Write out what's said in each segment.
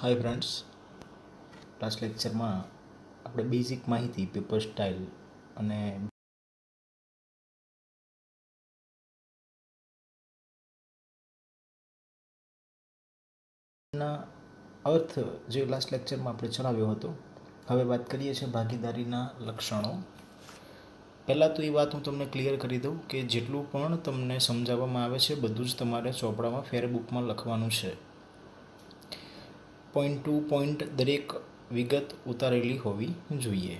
Hi friends, last લેક્ચરમાં આપણે basic માહિતી પેપર સ્ટાઇલ અને ના અર્થ જે લાસ્ટ લેક્ચરમાં આપણે ચલાવ્યો હતો. હવે વાત કરીએ છીએ ભાગીદારીના લક્ષણો. પહેલાં તો એ વાત હું તમને ક્લિયર કરી દઉં કે જેટલું પણ તમને સમજાવવામાં આવે છે બધું જ તમારે ચોપડામાં ફેરબુકમાં લખવાનું છે. પોઈન્ટ ટુ પોઈન્ટ દરેક વિગત ઉતારેલી હોવી જોઈએ.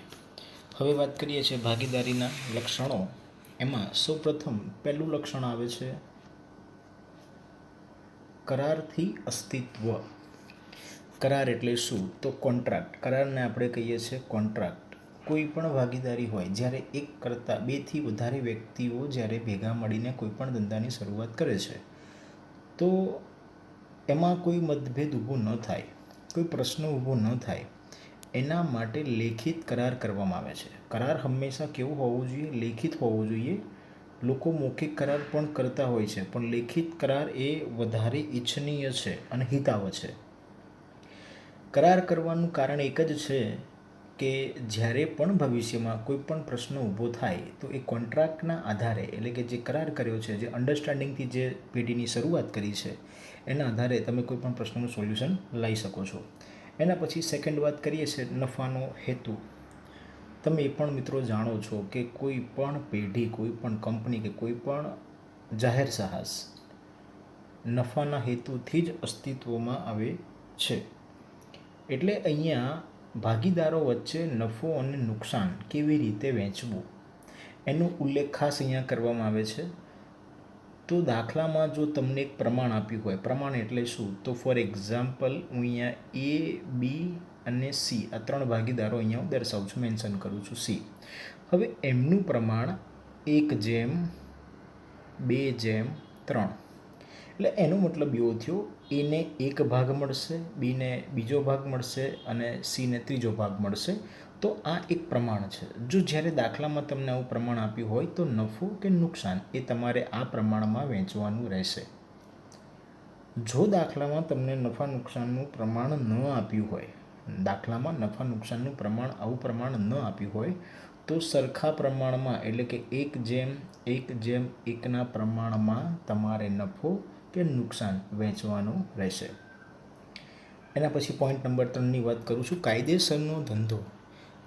હવે વાત કરીએ છીએ ભાગીદારીના લક્ષણો. એમાં સૌપ્રથમ પહેલું લક્ષણ આવે છે કરારથી અસ્તિત્વ. કરાર એટલે શું? તો કોન્ટ્રાક્ટ. કરારને આપણે કહીએ છીએ કોન્ટ્રાક્ટ. કોઈ પણ ભાગીદારી હોય જ્યારે એક કરતાં બેથી વધારે વ્યક્તિઓ જ્યારે ભેગા મળીને કોઈ પણ ધંધાની શરૂઆત કરે છે તો એમાં કોઈ મતભેદ ઊભો ન થાય, કોઈ પ્રશ્ન ઊભો ન થાય, એના માટે લેખિત કરાર કરવામાં આવે છે. કરાર હંમેશા કેવું હોવું જોઈએ? લેખિત હોવું જોઈએ. લોકો મૌખિક કરાર પણ કરતા હોય છે, પણ લેખિત કરાર એ વધારે ઈચ્છનીય છે અને હિતાવ છે. કરાર કરવાનું કારણ એક જ છે કે જ્યારે પણ ભવિષ્યમાં કોઈ પણ પ્રશ્ન ઊભો થાય તો એ કોન્ટ્રાક્ટના આધારે, એટલે કે જે કરાર કર્યો છે, જે અન્ડરસ્ટેન્ડિંગથી જે પેઢીની શરૂઆત કરી છે એના આધારે તમે કોઈ પણ પ્રશ્નનું સોલ્યુશન લાવી શકો છો. એના પછી સેકન્ડ વાત કરીએ છીએ નફાનો હેતુ. તમે એ પણ મિત્રો જાણો છો કે કોઈ પણ પેઢી, કોઈ પણ કંપની કે કોઈ પણ જાહેર સાહસ નફાના હેતુથી જ અસ્તિત્વમાં આવે છે. એટલે અહીંયા ભાગીદારો વચ્ચે નફો અને નુકસાન કેવી રીતે વહેંચવું એનો ઉલ્લેખ ખાસ અહીંયા કરવામાં આવે છે. તો દાખલામાં જો તમને એક પ્રમાણ આપ્યું હોય, પ્રમાણ એટલે શું? તો ફોર એક્ઝામ્પલ હું અહીંયા એ, બી અને સી આ ત્રણ ભાગીદારો અહીંયા હું દર્શાવું છું, મેન્શન કરું છું સી. હવે એમનું પ્રમાણ 1:2:3. એટલે એનો મતલબ એવો થયો એને એક ભાગ મળશે, બીને બીજો ભાગ મળશે અને સીને ત્રીજો ભાગ મળશે. તો આ એક પ્રમાણ છે. જો જ્યારે દાખલામાં તમને આવું પ્રમાણ આપ્યું હોય તો નફો કે નુકસાન એ તમારે આ પ્રમાણમાં વહેંચવાનું રહેશે. જો દાખલામાં તમને નફા નુકસાનનું પ્રમાણ ન આપ્યું હોય, દાખલામાં નફા નુકસાનનું પ્રમાણ આવું પ્રમાણ ન આપ્યું હોય તો સરખા પ્રમાણમાં, એટલે કે 1:1:1ના પ્રમાણમાં તમારે નફો કે નુકસાન વહેંચવાનું રહેશે. એના પછી પોઈન્ટ નંબર 3ની વાત કરું છું, કાયદેસરનો ધંધો.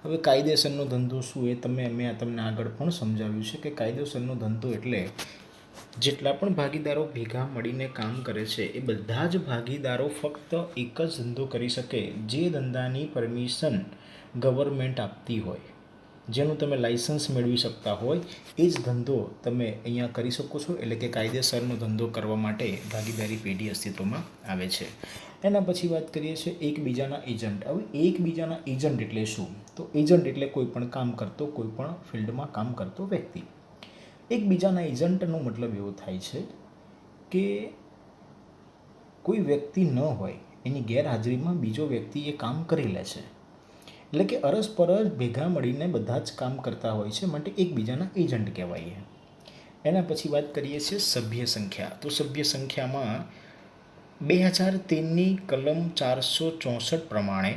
હવે કાયદેસરનો ધંધો શું એ મેં તમને આગળ પણ સમજાવ્યું છે કે કાયદેસરનો ધંધો એટલે જેટલા પણ ભાગીદારો ભેગા મળીને કામ કરે છે એ બધા જ ભાગીદારો ફક્ત એક જ ધંધો કરી શકે જે ધંધાની પરમિશન ગવર્મેન્ટ આપતી હોય, જેનું તમે લાઇસન્સ મેળવી શકતા હોય એ જ ધંધો તમે અહીંયા કરી શકો છો. એટલે કે કાયદેસરનો ધંધો કરવા માટે ભાગીદારી પેઢી અસ્તિત્વમાં આવે છે. એના પછી વાત કરીએ છીએ એકબીજાના એજન્ટ. હવે એકબીજાના એજન્ટ એટલે શું? તો એજન્ટ એટલે કોઈ પણ કામ કરતો, કોઈ પણ ફિલ્ડમાં કામ કરતો વ્યક્તિ. એકબીજાના એજન્ટનો મતલબ એવો થાય છે કે કોઈ વ્યક્તિ ન હોય એની ગેરહાજરીમાં બીજો વ્યક્તિ એ કામ કરી લે છે. એટલે કે અરસપરસ ભેગા મળીને બધા જ કામ કરતા હોય છે, માટે એકબીજાના એજન્ટ કહેવાય. એના પછી વાત કરીએ છીએ સભ્ય સંખ્યા. તો સભ્ય સંખ્યામાં 2013ની કલમ 464 પ્રમાણે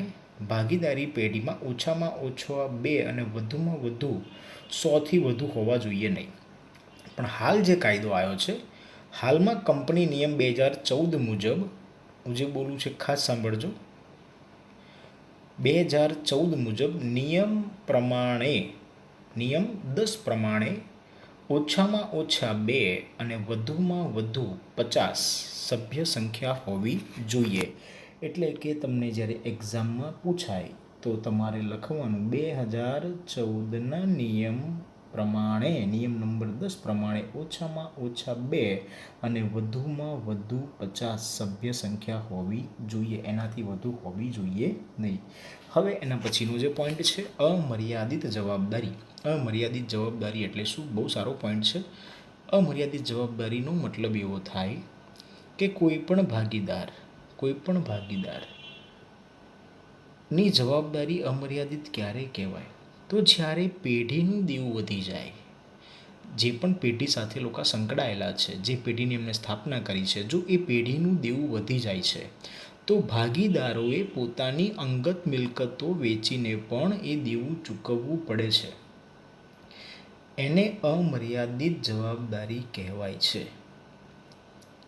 ભાગીદારી પેઢીમાં ઓછામાં ઓછા 2 અને વધુમાં વધુ 100થી વધુ હોવા જોઈએ નહીં. પણ હાલ જે કાયદો આવ્યો છે, હાલમાં કંપની નિયમ 2014 મુજબ, હું જે બોલું છે ખાસ સાંભળજો, 2014 મુજબ નિયમ 10 પ્રમાણે ઓછામાં ઓછા 2 અને વધુમાં વધુ 50 સભ્ય સંખ્યા હોવી જોઈએ. એટલે કે તમને જ્યારે એક્ઝામમાં પૂછાય તો તમારે લખવાનું 2014ના નિયમ પ્રમાણે, નિયમ નંબર 10 પ્રમાણે ઓછામાં ઓછા 2 અને વધુમાં વધુ 50 સભ્ય સંખ્યા હોવી જોઈએ, એનાથી વધુ હોવી જોઈએ નહીં. હવે એના પછીનો જે પોઈન્ટ છે અમર્યાદિત જવાબદારી. અમર્યાદિત જવાબદારી એટલે શું? બહુ સારો પોઈન્ટ છે. અમર્યાદિત જવાબદારીનો મતલબ એવો થાય કે કોઈ પણ ભાગીદારની જવાબદારી અમર્યાદિત ક્યારે કહેવાય? તો જ્યારે પેઢીનું દેવું વધી જાય, જે પણ પેઢી સાથે લોકો સંકળાયેલા છે, જે પેઢીની એમને સ્થાપના કરી છે, જો એ પેઢીનું દેવું વધી જાય છે તો તો ભાગીદારોએ પોતાની અંગત મિલકતો વેચીને પણ એ દેવું ચૂકવવું પડે છે. એને અમર્યાદિત જવાબદારી કહેવાય છે.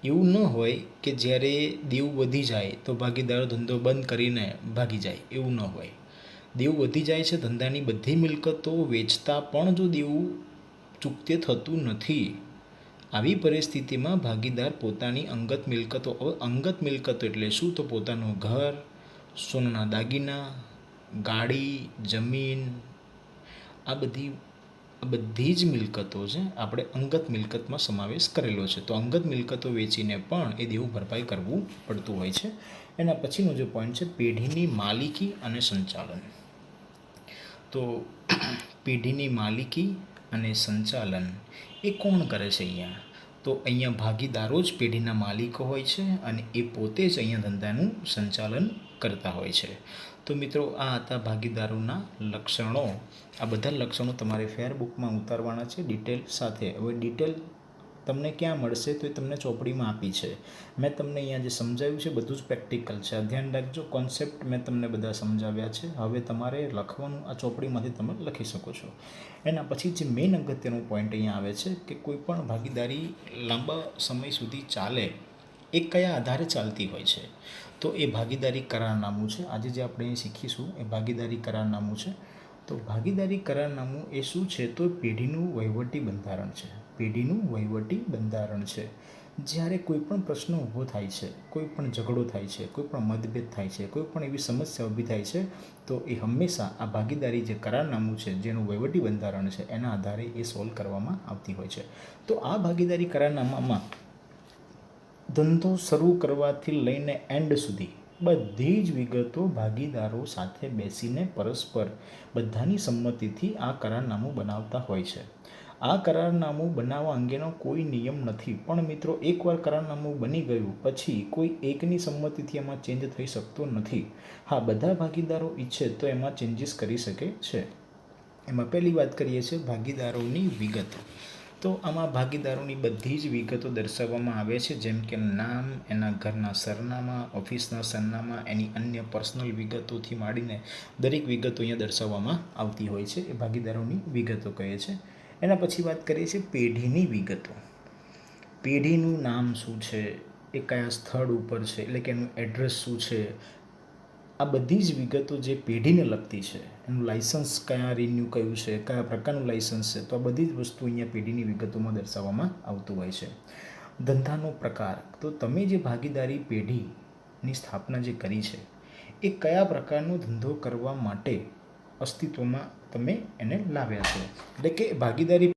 એવું ન હોય કે જ્યારે દેવું વધી જાય તો ભાગીદારો ધંધો બંધ કરીને ભાગી જાય, એવું ન હોય. દેવું વધી જાય છે, ધંધાની બધી મિલકતો વેચતા પણ જો દેવું ચૂકતે થતું નથી, આવી પરિસ્થિતિમાં ભાગીદાર પોતાની અંગત મિલકતો, અંગત મિલકતો એટલે શું? તો પોતાનું ઘર, સોનાના દાગીના, ગાડી, જમીન, આ બધી જ મિલકતો છે આપણે અંગત મિલકતમાં સમાવેશ કરેલો છે. તો અંગત મિલકતો વેચીને પણ એ દેવું ભરપાઈ કરવું પડતું હોય છે. એના પછીનો જે પોઈન્ટ છે પેઢીની માલિકી અને સંચાલન. તો પેઢીની માલિકી અને સંચાલન એ કોણ કરે છે અહીંયા? તો અહીંયા ભાગીદારો જ પેઢીના માલિકો હોય છે અને એ પોતે જ અહીંયા ધંધાનું સંચાલન કરતા હોય છે. તો મિત્રો, આ હતા ભાગીદારોના લક્ષણો. આ બધા લક્ષણો તમારે ફેરબુકમાં ઉતારવાના છે ડિટેલ સાથે. હવે ડિટેલ તમને ક્યાં મળશે? તો એ તમને ચોપડીમાં આપી છે. મેં તમને અહીંયા જે સમજાવ્યું છે બધું જ પ્રેક્ટિકલ છે. ધ્યાન રાખજો, કોન્સેપ્ટ મેં તમને બધા સમજાવ્યા છે. હવે તમારે લખવાનું આ ચોપડીમાંથી તમે લખી શકો છો. એના પછી જે મેઇન અગત્યનો પોઈન્ટ અહીંયા આવે છે કે કોઈ પણ ભાગીદારી લાંબા સમય સુધી ચાલે એ કયા આધારે ચાલતી હોય છે? તો એ ભાગીદારી કરારનામું છે. આજે જે આપણે અહીં શીખીશું એ ભાગીદારી કરારનામું છે. તો ભાગીદારી કરારનામું એ શું છે? તો પેઢીનું વહીવટી બંધારણ છે. પેઢીનું વહીવટી બંધારણ છે. જ્યારે કોઈ પણ પ્રશ્ન ઊભો થાય છે, કોઈ પણ ઝઘડો થાય છે, કોઈ પણ મતભેદ થાય છે, કોઈ પણ એવી સમસ્યા ઊભી થાય છે, તો એ હંમેશા આ ભાગીદારી જે કરારનામું છે, જેનું વહીવટી બંધારણ છે, એના આધારે એ સોલ્વ કરવામાં આવતી હોય છે. તો આ ભાગીદારી કરારનામામાં ધંધો શરૂ કરવાથી લઈને એન્ડ સુધી બધી જ વિગતો ભાગીદારો સાથે બેસીને પરસ્પર બધાની સંમતિથી આ કરારનામું બનાવતા હોય છે. આ કરારનામું બનાવવા અંગેનો કોઈ નિયમ નથી, પણ મિત્રો એકવાર કરારનામું બની ગયું પછી કોઈ એકની સંમતિથી એમાં ચેન્જ થઈ શકતો નથી. હા, બધા ભાગીદારો ઈચ્છે તો એમાં ચેન્જીસ કરી શકે છે. એમાં પહેલી વાત કરીએ છીએ ભાગીદારોની વિગત. તો આમાં ભાગીદારોની બધી જ વિગતો દર્શાવવામાં આવે છે, જેમ કે નામ, એના ઘરના સરનામા, ઓફિસના સરનામા, એની અન્ય પર્સનલ વિગતોથી માંડીને દરેક વિગતો અહીંયા દર્શાવવામાં આવતી હોય છે. એ ભાગીદારોની વિગતો કહે છે. એના પછી વાત કરીએ છીએ પેઢીની વિગતો. પેઢીનું નામ શું છે, એ કયા સ્થળ ઉપર છે, એટલે કે એનું એડ્રેસ શું છે, આ બધી જ વિગતો જે પેઢીને લગતી છે, એનું લાઇસન્સ કયા રિન્યૂ કયું છે, કયા પ્રકારનું લાઇસન્સ છે, તો આ બધી જ વસ્તુ અહીંયા પેઢીની વિગતોમાં દર્શાવવામાં આવતું હોય છે. ધંધાનો પ્રકાર. તો તમે જે ભાગીદારી પેઢીની સ્થાપના જે કરી છે એ કયા પ્રકારનો ધંધો કરવા માટે અસ્તિત્વમાં તમે એને લાવ્યા છો, એટલે કે ભાગીદારી.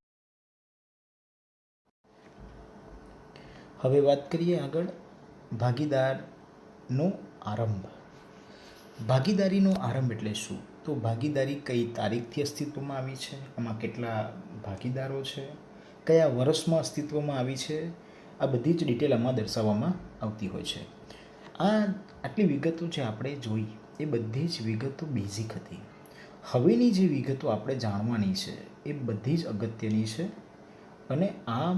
હવે વાત કરીએ આગળ ભાગીદારનો આરંભ. ભાગીદારીનો આરંભ એટલે શું? તો ભાગીદારી કઈ તારીખથી અસ્તિત્વમાં આવી છે, આમાં કેટલા ભાગીદારો છે, કયા વર્ષમાં અસ્તિત્વમાં આવી છે, આ બધી જ ડિટેલ આમાં દર્શાવવામાં આવતી હોય છે. આટલી વિગતો જે આપણે જોઈ એ બધી જ વિગતો બેઝિક હતી. હવેની જે વિગતો આપણે જાણવાની છે એ બધી જ અગત્યની છે અને આ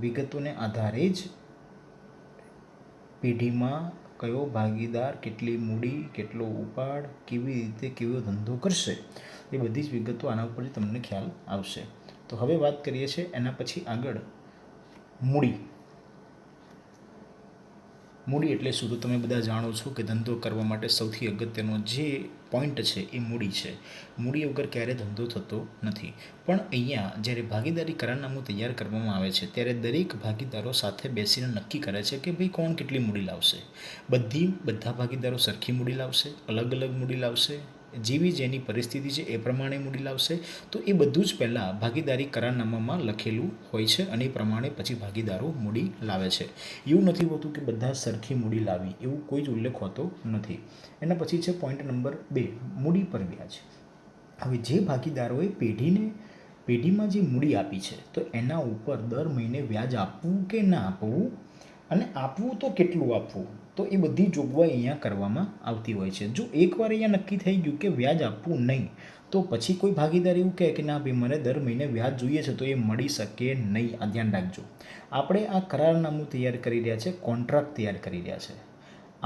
વિગતોને આધારે જ પેઢીમાં કયો ભાગીદાર કેટલી મૂડી, કેટલો ઉપાડ, કેવી રીતે કેવો ધંધો કરશે, એ બધી જ વિગતો આના ઉપરથી તમને ખ્યાલ આવશે. તો હવે વાત કરીએ છીએ એના પછી આગળ મૂડી. મૂડી એટલે શું? તો તમે બધા જાણો છો કે ધંધો કરવા માટે સૌથી અગત્યનો જે પોઈન્ટ છે એ મૂડી છે. મૂડી વગર ક્યારેય ધંધો થતો નથી. પણ અહીંયા જ્યારે ભાગીદારી કરારનામું તૈયાર કરવામાં આવે છે ત્યારે દરેક ભાગીદારો સાથે બેસીને નક્કી કરે છે કે ભાઈ કોણ કેટલી મૂડી લાવશે. બધા ભાગીદારો સરખી મૂડી લાવશે, અલગ અલગ મૂડી લાવશે, જેવી જેની પરિસ્થિતિ છે એ પ્રમાણે મૂડી લાવશે. તો એ બધું જ પહેલાં ભાગીદારી કરારનામામાં લખેલું હોય છે અને એ પ્રમાણે પછી ભાગીદારો મૂડી લાવે છે. એવું નથી હોતું કે બધા સરખી મૂડી લાવી, એવું કોઈ જ ઉલ્લેખ હોતો નથી. એના પછી છે પોઈન્ટ નંબર 2, મૂડી પર વ્યાજ. હવે જે ભાગીદારોએ પેઢીમાં જે મૂડી આપી છે તો એના ઉપર દર મહિને વ્યાજ આપવું કે ના આપવું, અને આપવું તો કેટલું આપવું, તો એ બધી જોગવાઈ અહીંયા કરવામાં આવતી હોય છે. જો એકવાર અહીંયા નક્કી થઈ ગયું કે વ્યાજ આપવું નહીં, તો પછી કોઈ ભાગીદાર એવું કહે કે ના ભાઈ મને દર મહિને વ્યાજ જોઈએ છે, તો એ મળી શકે નહીં. આ ધ્યાન રાખજો. આપણે આ કરારનામું તૈયાર કરી રહ્યા છે, કોન્ટ્રાક્ટ તૈયાર કરી રહ્યા છે.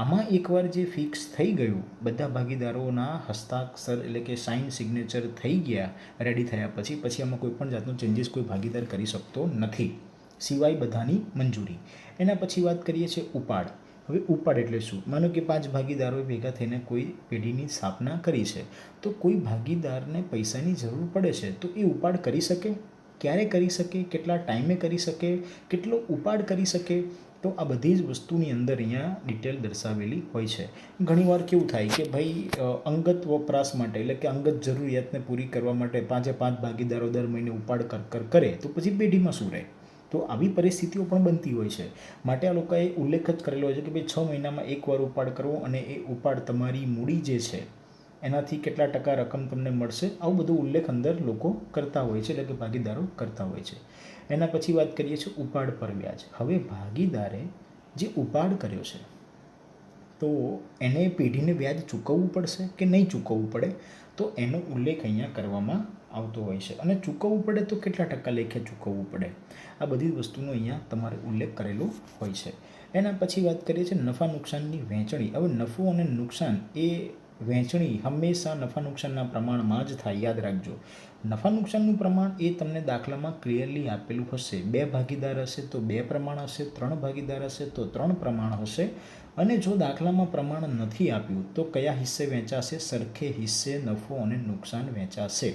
આમાં એકવાર જે ફિક્સ થઈ ગયું, બધા ભાગીદારોના હસ્તાક્ષર એટલે કે સાઇન સિગ્નેચર થઈ ગયા રેડી થયા પછી આમાં કોઈ પણ જાતનું ચેન્જીસ કોઈ ભાગીદાર કરી શકતો નથી, સિવાય બધાની મંજૂરી. એના પછી વાત કરીએ છીએ ઉપાડ. હવે ઉપાડ એટલે શું? માનો કે 5 ભાગીદારોએ ભેગા થઈને કોઈ પેઢીની સ્થાપના કરી છે, તો કોઈ ભાગીદારને પૈસાની જરૂર પડે છે તો એ ઉપાડ કરી શકે? ક્યારે કરી શકે? કેટલા ટાઈમે કરી શકે? કેટલો ઉપાડ કરી શકે? તો આ બધી જ વસ્તુની અંદર અહીંયા ડિટેલ દર્શાવેલી હોય છે. ઘણીવાર કેવું થાય કે ભાઈ અંગત વપરાશ માટે એટલે કે અંગત જરૂરિયાતને પૂરી કરવા માટે 5 ભાગીદારો દર મહિને ઉપાડ કરે તો પછી પેઢીમાં શું રહે? તો આવી પરિસ્થિતિઓ પણ બનતી હોય છે. માટે આ લોકોએ ઉલ્લેખ જ કરેલો હોય છે કે ભાઈ 6 મહિનામાં એકવાર ઉપાડ કરવો અને એ ઉપાડ તમારી મૂડી જે છે એનાથી કેટલા ટકા રકમ તમને મળશે, આવું બધું ઉલ્લેખ અંદર લોકો કરતા હોય છે, એટલે કે ભાગીદારો કરતા હોય છે. એના પછી વાત કરીએ છીએ ઉપાડ પર વ્યાજ. હવે ભાગીદારે જે ઉપાડ કર્યો છે તો એને પેઢીને વ્યાજ ચૂકવવું પડશે કે નહીં ચૂકવવું પડે? તો એનો ઉલ્લેખ અહીંયા કરવામાં આવતો હોય છે. અને ચૂકવવું પડે તો કેટલા ટકા લેખે ચૂકવવું પડે, આ બધી વસ્તુનો અહીંયા તમારે ઉલ્લેખ કરેલો હોય છે. એના પછી વાત કરીએ છીએ નફા નુકસાનની વહેંચણી. હવે નફો અને નુકસાન એ વહેંચણી હંમેશા નફા નુકસાનના પ્રમાણમાં જ થાય, યાદ રાખજો. નફા નુકસાનનું પ્રમાણ એ તમને દાખલામાં ક્લિયરલી આપેલું હશે. 2 ભાગીદાર હશે તો 2 પ્રમાણ હશે, 3 ભાગીદાર હશે તો 3 પ્રમાણ હશે. અને જો દાખલામાં પ્રમાણ નથી આપ્યું તો કયા હિસ્સે વહેંચાશે? સરખે હિસ્સે નફો અને નુકસાન વહેંચાશે.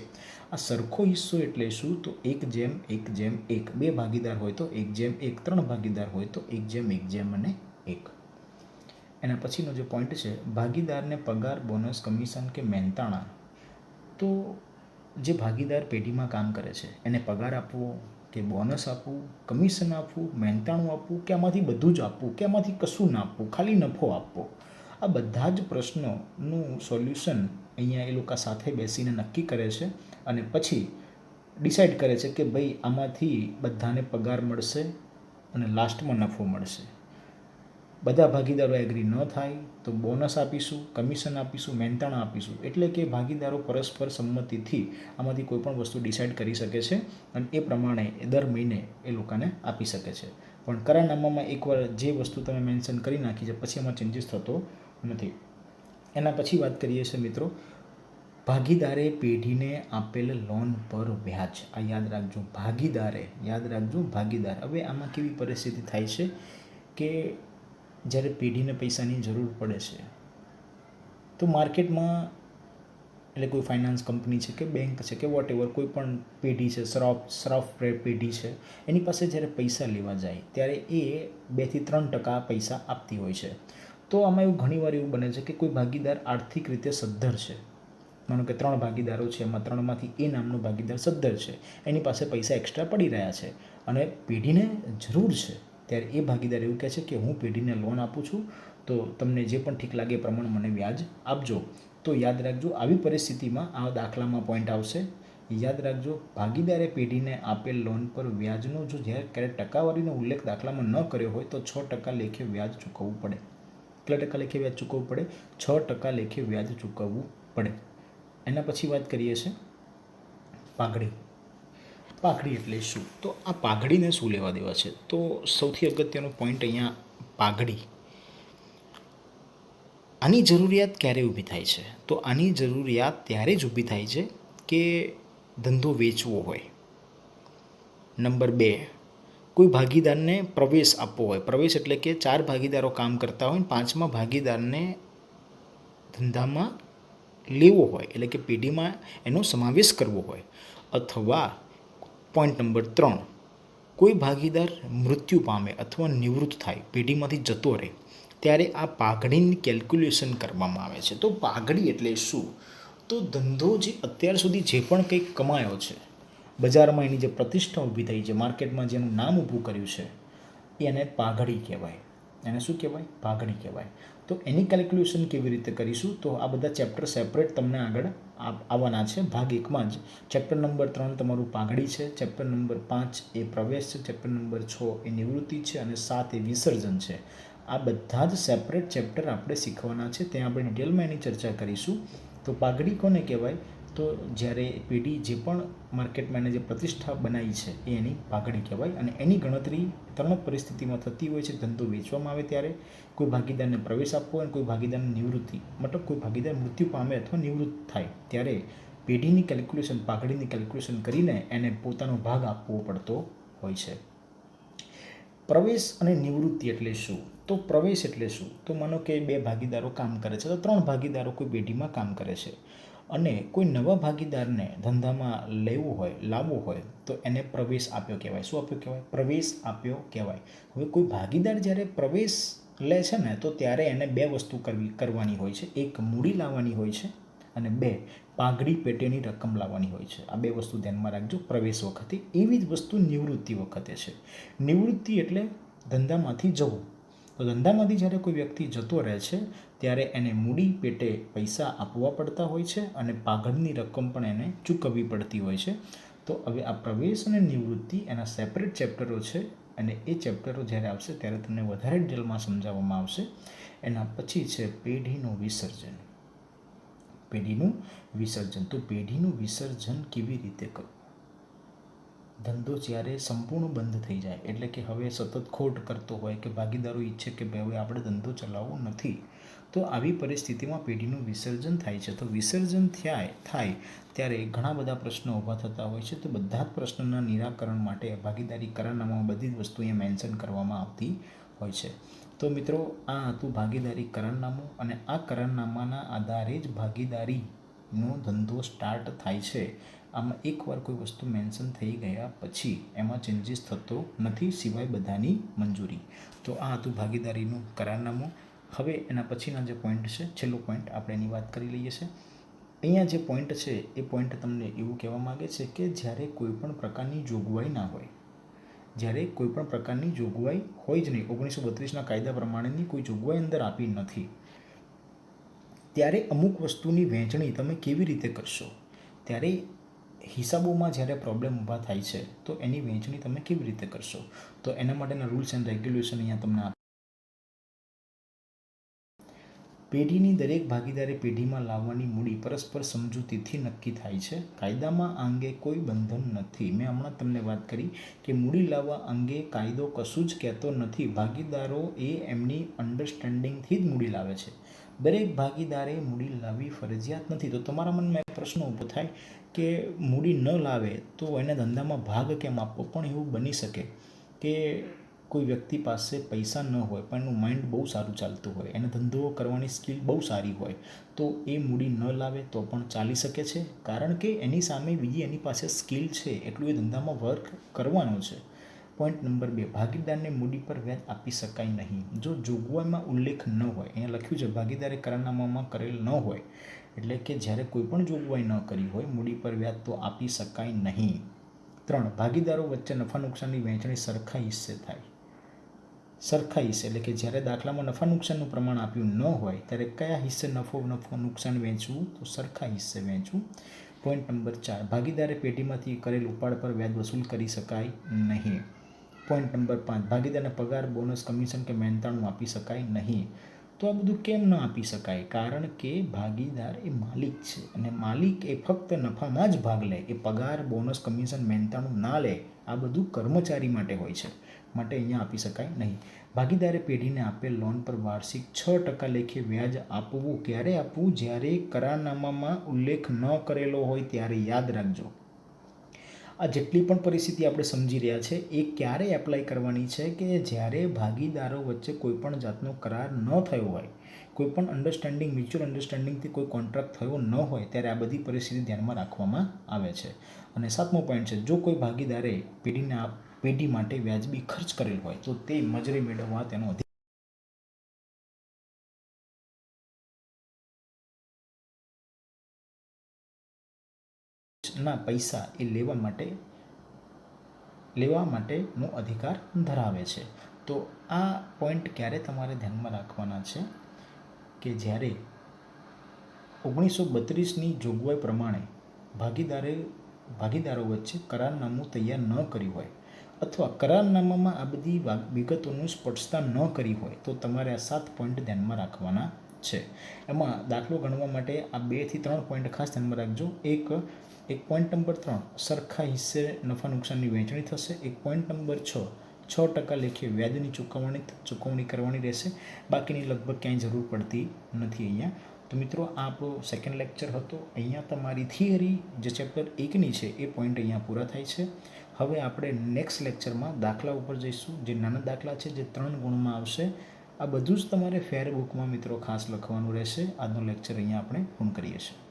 આ સરખો હિસ્સો એટલે શું? તો 1:1:1. 2 ભાગીદાર હોય તો 1:1, 3 ભાગીદાર હોય તો 1:1:1. એના પછીનો જે પોઈન્ટ છે, ભાગીદારને પગાર, બોનસ, કમિશન કે મહેનતાણા. તો જે ભાગીદાર પેઢીમાં કામ કરે છે એને પગાર આપવો કે બોનસ આપવું, કમિશન આપવું, મહેનતાણું આપવું કે આમાંથી બધું જ આપવું કે આમાંથી કશું ના આપવું, ખાલી નફો આપવો, આ બધા જ પ્રશ્નોનું સોલ્યુશન અહીંયા એ લોકો સાથે બેસીને નક્કી કરે છે અને પછી ડિસાઈડ કરે છે કે ભાઈ આમાંથી બધાને પગાર મળશે અને લાસ્ટમાં નફો મળશે. બધા ભાગીદારો એગ્રી ન થાય તો બોનસ આપીશું, કમિશન આપીશું, મહેનતાણા આપીશું. એટલે કે ભાગીદારો પરસ્પર સંમતિથી આમાંથી કોઈ પણ વસ્તુ ડિસાઈડ કરી શકે છે અને એ પ્રમાણે દર મહિને એ લોકોને આપી શકે છે. પણ કરારનામામાં એકવાર જે વસ્તુ તમે મેન્શન કરી નાખી છે પછી એમાં ચેન્જીસ થતો નથી. એના પછી વાત કરીએ છીએ મિત્રો, ભાગીદારે પેઢીને આપેલ લોન પર વ્યાજ. આ યાદ રાખજો, ભાગીદાર. હવે આમાં કેવી પરિસ્થિતિ થાય છે કે જ્યારે પેઢીને પૈસાની જરૂર પડે છે તો માર્કેટમાં એટલે કોઈ ફાઇનાન્સ કંપની છે કે બેંક છે કે વોટ એવર કોઈ પણ પેઢી છે, શ્રોફ પેઢી છે, એની પાસે જ્યારે પૈસા લેવા જાય ત્યારે એ 2-3% પૈસા આપતી હોય છે. તો આમાં એવું ઘણીવાર એવું બને છે કે કોઈ ભાગીદાર આર્થિક રીતે સદ્ધર છે. માનો કે 3 ભાગીદારો છે, એમાં 3માંથી એ નામનો ભાગીદાર સદ્ધર છે, એની પાસે પૈસા એક્સ્ટ્રા પડી રહ્યા છે અને પેઢીને જરૂર છે. ત્યારે એ ભાગીદાર એવું કહે છે કે હું પેઢીને લોન આપું છું તો તમને જે પણ ઠીક લાગે એ પ્રમાણે મને વ્યાજ આપજો. તો યાદ રાખજો, આવી પરિસ્થિતિમાં આ દાખલામાં પોઈન્ટ આવશે. યાદ રાખજો, ભાગીદારે પેઢીને આપેલ લોન પર વ્યાજનો જો જ્યારે ક્યારેક ટકાવારીનો ઉલ્લેખ દાખલામાં ન કર્યો હોય તો 6% લેખે વ્યાજ ચૂકવવું પડે. કેટલા ટકા લેખે વ્યાજ ચૂકવવું પડે? 6% લેખે વ્યાજ ચૂકવવું પડે. એના પછી વાત કરીએ છીએ પાઘડી. પાઘડી એટલે શું? તો આ પાઘડીને શું લેવા દેવા છે? તો સૌથી અગત્યનો પોઈન્ટ અહીંયા પાઘડી. આની જરૂરિયાત ક્યારે ઊભી થાય છે? તો આની જરૂરિયાત ત્યારે જ ઊભી થાય છે કે ધંધો વેચવો હોય. નંબર 2, કોઈ ભાગીદારને પ્રવેશ આપવો હોય. પ્રવેશ એટલે કે 4 ભાગીદારો કામ કરતા હોય, 5મા ભાગીદારને ધંધામાં લેવો હોય એટલે કે પેઢીમાં એનો સમાવેશ કરવો હોય. અથવા પોઈન્ટ નંબર 3, કોઈ ભાગીદાર મૃત્યુ પામે અથવા નિવૃત્ત થાય, પેઢીમાંથી જતો રહે, ત્યારે આ પાઘડીની કેલ્ક્યુલેશન કરવામાં આવે છે. તો પાઘડી એટલે શું? તો ધંધો જે અત્યાર સુધી જે પણ કંઈક કમાયો છે, બજારમાં એની જે પ્રતિષ્ઠા ઊભી થઈ છે, માર્કેટમાં જેનું નામ ઊભું કર્યું છે, એને પાઘડી કહેવાય. એને શું કહેવાય? પાઘડી કહેવાય. તો એની કેલ્ક્યુલેશન કેવી રીતે કરીશું? તો આ બધા ચેપ્ટર સેપરેટ તમને આગળ આવવાના છે. ભાગ 1માં જ ચેપ્ટર નંબર 3 તમારું પાઘડી છે, ચેપ્ટર નંબર 5 એ પ્રવેશ છે, ચેપ્ટર નંબર 6 એ નિવૃત્તિ છે અને 7 એ વિસર્જન છે. આ બધા જ સેપરેટ ચેપ્ટર આપણે શીખવાના છે, ત્યાં આપણે ડિટેલમાં એની ચર્ચા કરીશું. તો પાઘડી કોને કહેવાય? તો જ્યારે પેઢી જે પણ માર્કેટમાં એને જે પ્રતિષ્ઠા બનાવી છે એ એની પાઘડી કહેવાય. અને એની ગણતરી 3 પરિસ્થિતિમાં થતી હોય છે. ધંધો વેચવામાં આવે ત્યારે, કોઈ ભાગીદારને પ્રવેશ આપવો હોય અને કોઈ ભાગીદારની નિવૃત્તિ, મતલબ કોઈ ભાગીદાર મૃત્યુ પામે અથવા નિવૃત્ત થાય ત્યારે પેઢીની કેલ્ક્યુલેશન, પાઘડીની કેલ્ક્યુલેશન કરીને એને પોતાનો ભાગ આપવો પડતો હોય છે. પ્રવેશ અને નિવૃત્તિ એટલે શું? તો પ્રવેશ એટલે શું? તો માનો કે 2 ભાગીદારો કામ કરે છે, તો 3 ભાગીદારો કોઈ પેઢીમાં કામ કરે છે અને કોઈ નવા ભાગીદારને ધંધામાં લાવવો હોય તો એને પ્રવેશ આપ્યો કહેવાય. શું આપ્યો કહેવાય? પ્રવેશ આપ્યો કહેવાય. હવે કોઈ ભાગીદાર જ્યારે પ્રવેશ લે છે ને તો ત્યારે એને 2 વસ્તુ કરવાની હોય છે. એક, મૂડી લાવવાની હોય છે અને 2, પાઘડી પેટેની રકમ લાવવાની હોય છે. આ 2 વસ્તુ ધ્યાનમાં રાખજો પ્રવેશ વખતે. એવી જ વસ્તુ નિવૃત્તિ વખતે છે. નિવૃત્તિ એટલે ધંધામાંથી જવું. તો ધંધામાંથી જ્યારે કોઈ વ્યક્તિ જતો રહે છે ત્યારે એને મૂડી પેટે પૈસા આપવા પડતા હોય છે અને પાઘડની રકમ પણ એને ચૂકવવી પડતી હોય છે. તો હવે આ પ્રવેશ અને નિવૃત્તિ એના સેપરેટ ચેપ્ટરો છે અને એ ચેપ્ટરો જ્યારે આવશે ત્યારે તમને વધારે ડિટેલમાં સમજાવવામાં આવશે. એના પછી છે પેઢીનું વિસર્જન. પેઢીનું વિસર્જન. તો પેઢીનું વિસર્જન કેવી રીતે કરવું? ધંધો જ્યારે સંપૂર્ણ બંધ થઈ જાય, એટલે કે હવે સતત ખોટ કરતો હોય કે ભાગીદારો ઈચ્છે કે ભાઈ હવે આપણે ધંધો ચલાવવો નથી, તો આવી પરિસ્થિતિમાં પેઢીનું વિસર્જન થાય છે. તો વિસર્જન થાય ત્યારે ઘણા બધા પ્રશ્નો ઊભા થતા હોય છે. તો બધા જ પ્રશ્નોના નિરાકરણ માટે ભાગીદારી કરારનામામાં બધી જ વસ્તુ અહીંયા મેન્શન કરવામાં આવતી હોય છે. તો મિત્રો, આ હતું ભાગીદારી કરારનામું અને આ કરારનામાના આધારે જ ભાગીદારીનો ધંધો સ્ટાર્ટ થાય છે. આમાં એકવાર કોઈ વસ્તુ મેન્શન થઈ ગયા પછી એમાં ચેન્જીસ થતો નથી સિવાય બધાની મંજૂરી. તો આ હતું ભાગીદારીનું કરારનામું. હવે એના પછીના જે પોઈન્ટ છે, છેલ્લો પોઈન્ટ આપણે એની વાત કરી લઈએ છીએ. અહીંયા જે પોઈન્ટ છે એ પોઈન્ટ તમને એવું કહેવા માગે છે કે જ્યારે કોઈ પણ પ્રકારની જોગવાઈ ના હોય, જ્યારે કોઈ પણ પ્રકારની જોગવાઈ હોય જ નહીં, 1932ના કાયદા પ્રમાણેની કોઈ જોગવાઈ અંદર આપી નથી, ત્યારે અમુક વસ્તુની વહેંચણી તમે કેવી રીતે કરશો? ત્યારે હિસાબોમાં જ્યારે પ્રોબ્લેમ ઊભા થાય છે તો એની વહેંચણી તમે કેવી રીતે કરશો? તો એના માટેના રૂલ્સ એન્ડ રેગ્યુલેશન અહીંયા તમને પેઢીની દરેક ભાગીદારે પેઢીમાં લાવવાની મૂડી પરસ્પર સમજૂતીથી નક્કી થાય છે. કાયદામાં આ અંગે કોઈ બંધન નથી. મેં હમણાં તમને વાત કરી કે મૂડી લાવવા અંગે કાયદો કશું જ કહેતો નથી. ભાગીદારો એ એમની અન્ડરસ્ટેન્ડિંગથી જ મૂડી લાવે છે. દરેક ભાગીદારે મૂડી લાવવી ફરજિયાત નથી. તો તમારા મનમાં એક પ્રશ્ન ઊભો થાય કે મૂડી ન લાવે તો એને ધંધામાં ભાગ કેમ આપવો? પણ એવું બની શકે કે કોઈ વ્યક્તિ પાસે પૈસા ન હોય પણ એનું માઇન્ડ બહુ સારું ચાલતું હોય, એને ધંધો કરવાની સ્કિલ બહુ સારી હોય, તો એ મૂડી ન લાવે તો પણ ચાલી શકે છે. કારણ કે એની સામે બીજી એની પાસે સ્કિલ છે, એટલું એ ધંધામાં વર્ક કરવાનું છે. પોઈન્ટ નંબર 2, ભાગીદારને મૂડી પર વ્યાજ આપી શકાય નહીં. જો જોગવાઈમાં ઉલ્લેખ ન હોય, અહીંયા લખ્યું છે ભાગીદારે કરારનામામાં કરેલ ન હોય, એટલે કે જ્યારે કોઈ પણ જોગવાઈ ન કરી હોય મૂડી પર વ્યાજ તો આપી શકાય નહીં. 3, ભાગીદારો વચ્ચે નફા નુકસાનની વહેંચણી સરખા હિસ્સે થાય. સરખા હિસ્સે એટલે કે જ્યારે દાખલામાં નફા નુકસાનનું પ્રમાણ આપ્યું ન હોય ત્યારે કયા હિસ્સે નફો નુકસાન વહેંચવું? તો સરખા હિસ્સે વહેંચવું. પોઈન્ટ નંબર 4, ભાગીદારે પેઢીમાંથી કરેલ ઉપાડ પર વ્યાજ વસૂલ કરી શકાય નહીં. પોઈન્ટ નંબર 5, ભાગીદારને પગાર, બોનસ, કમિશન કે મહેનતાણું આપી શકાય નહીં. તો આ બધું કેમ ન આપી શકાય? કારણ કે ભાગીદાર એ માલિક છે અને માલિક એ ફક્ત નફામાં જ ભાગ લે. એ પગાર, બોનસ, કમિશન, મહેનતાણું ના લે. આ બધું કર્મચારી માટે હોય છે, માટે અહીંયા આપી શકાય નહીં. ભાગીદારે પેઢીને આપેલ લોન પર વાર્ષિક 6% લેખે વ્યાજ આપવું. ક્યારે આપવું? જ્યારે કરારનામામાં ઉલ્લેખ ન કરેલો હોય ત્યારે. યાદ રાખજો, આ જેટલી પણ પરિસ્થિતિ આપણે સમજી રહ્યા છે એ ક્યારે એપ્લાય કરવાની છે કે જ્યારે ભાગીદારો વચ્ચે કોઈ પણ જાતનો કરાર ન થયો હોય, કોઈ પણ અન્ડરસ્ટેન્ડિંગ, મ્યુચ્યુઅલ અન્ડરસ્ટેન્ડિંગથી કોઈ કોન્ટ્રાક્ટ થયો ન હોય ત્યારે આ બધી પરિસ્થિતિ ધ્યાનમાં રાખવામાં આવે છે. અને 7મો પોઈન્ટ છે, જો કોઈ ભાગીદારે પેઢી માટે વ્યાજબી ખર્ચ કરેલ હોય તો તે મજૂરી મેળવવા તેનો ના પૈસા એ લેવા માટેનો અધિકાર ધરાવે છે. તો આ પોઈન્ટ ક્યારે તમારે ધ્યાનમાં રાખવાના છે કે જ્યારે 1932ની જોગવાઈ પ્રમાણે ભાગીદારો વચ્ચે કરારનામું તૈયાર ન કર્યું હોય અથવા કરારનામામાં આ બધી વિગતોનું સ્પષ્ટતા ન કરી હોય તો તમારે આ 7 પોઈન્ટ ધ્યાનમાં રાખવાના છે. એમાં દાખલો ગણવા માટે આ 2 થી 3 પોઈન્ટ ખાસ ધ્યાનમાં રાખજો. એક પોઈન્ટ નંબર 3, સરખા હિસ્સે નફા નુકસાનની વહેંચણી થશે. એક પોઈન્ટ નંબર 6% લેખે વ્યાજની ચૂકવણી કરવાની રહેશે. બાકીની લગભગ ક્યાંય જરૂર પડતી નથી અહીંયા. તો મિત્રો આ આપણો સેકન્ડ લેક્ચર હતો. અહીંયા તમારી થિયરી જે ચેપ્ટર 1ની છે એ પોઈન્ટ અહીંયા પૂરા થાય છે. હવે આપણે નેક્સ્ટ લેક્ચરમાં દાખલા ઉપર જઈશું, જે નાના દાખલા છે, જે 3 ગુણમાં આવશે. આ બધું જ તમારે ફેર બુકમાં મિત્રો ખાસ લખવાનું રહેશે. આજનો લેક્ચર અહીંયા આપણે પૂર્ણ કરીએ છીએ.